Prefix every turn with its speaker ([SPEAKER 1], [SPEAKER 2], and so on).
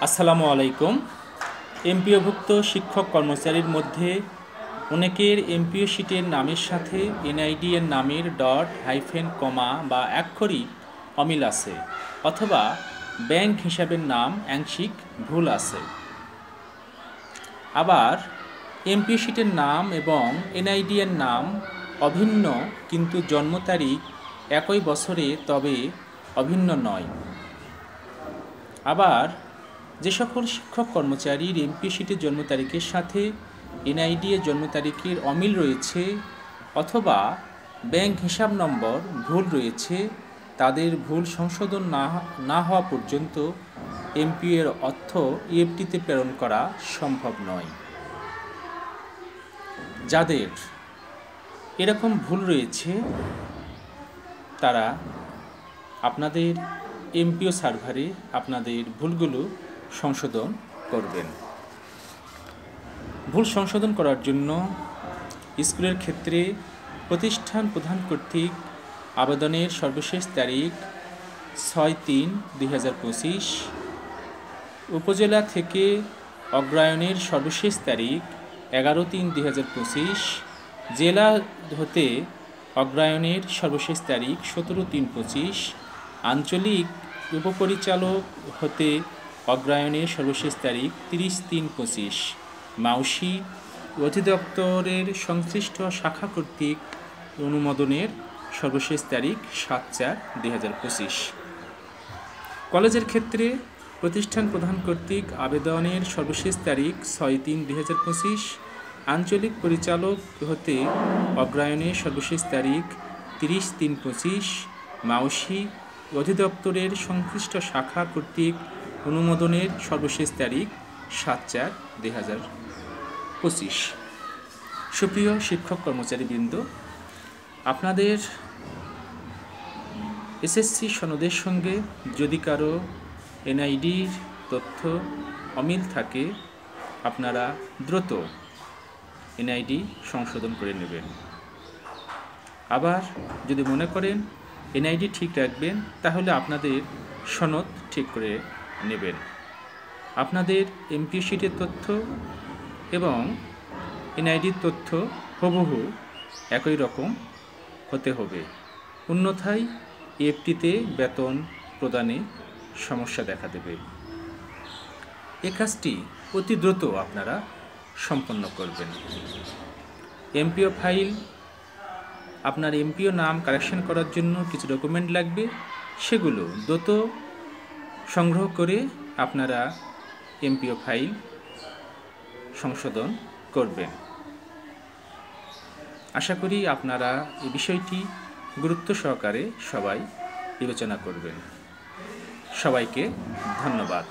[SPEAKER 1] আসসালামু আলাইকুম। এমপিওভুক্ত শিক্ষক কর্মচারীর মধ্যে অনেকের এমপিও শিটের নামের সাথে এনআইডি এর নামের ডট হাইফেন কমা বা অক্ষরই অমিল আছে, অথবা ব্যাংক হিসাবের নাম আংশিক ভুল আছে। আবার এমপিও শিটের নাম এবং এনআইডি এর নাম অভিন্ন, কিন্তু জন্ম তারিখ একই বছরে তবে অভিন্ন নয়। আবার যে সকল শিক্ষক কর্মচারীর এমপিও শিটের জন্ম তারিখের সাথে এনআইডি এর জন্ম তারিখের অমিল রয়েছে অথবা ব্যাংক হিসাব নম্বর ভুল রয়েছে, তাদের ভুল সংশোধন না হওয়া পর্যন্ত এমপিও এর অর্থ ইএফটিতে প্রেরণ করা সম্ভব নয়। যাদের এরকম ভুল রয়েছে তারা আপনাদের এমপিও সার্ভারে আপনাদের ভুলগুলো সংশোধন করবেন। ভুল সংশোধন করার জন্য স্কুলের ক্ষেত্রে প্রতিষ্ঠান প্রধান কর্তৃক আবেদনের সর্বশেষ তারিখ 6/3/2025, উপজেলা থেকে অগ্রায়নের সর্বশেষ তারিখ 11/3/2025, জেলা হতে অগ্রায়নের সর্বশেষ তারিখ 17/3/25, আঞ্চলিক উপপরিচালক হতে অগ্রায়নের সর্বশেষ তারিখ 30/3/25, মাউসি অধিদপ্তরের সংশ্লিষ্ট শাখা কর্তৃক অনুমোদনের সর্বশেষ তারিখ 7/4/2025। কলেজের ক্ষেত্রে প্রতিষ্ঠান প্রধান কর্তৃক আবেদনের সর্বশেষ তারিখ 6/3/2025, আঞ্চলিক পরিচালক হতে অগ্রায়নের সর্বশেষ তারিখ 30/3/25, মাউসি অধিদপ্তরের সংশ্লিষ্ট শাখা কর্তৃক অনুমোদনের সর্বশেষ তারিখ 7/4/2025। সুপ্রিয় শিক্ষক কর্মচারীবৃন্দ, আপনাদের এসএসসি সনদের সঙ্গে যদি কারো এনআইডির তথ্য অমিল থাকে, আপনারা দ্রুত এনআইডি সংশোধন করে নেবেন। আবার যদি মনে করেন এনআইডি ঠিক রাখবেন, তাহলে আপনাদের সনদ ঠিক করে নেবেন। আপনাদের এমপিও শিটের তথ্য এবং এনআইডির তথ্য হুবহু একই রকম হতে হবে, অন্যথায় ইএফটিতে বেতন প্রদানে সমস্যা দেখা দেবে। এ কাজটি অতি দ্রুত আপনারা সম্পন্ন করবেন। এমপিও ফাইল, আপনার এমপিও নাম কারেকশন করার জন্য কিছু ডকুমেন্ট লাগবে, সেগুলো দ্রুত সংগ্রহ করে আপনারা এমপিও ফাইল সংশোধন করবেন। আশা করি আপনারা এই বিষয়টি গুরুত্ব সহকারে সবাই বিবেচনা করবেন। সবাইকে ধন্যবাদ।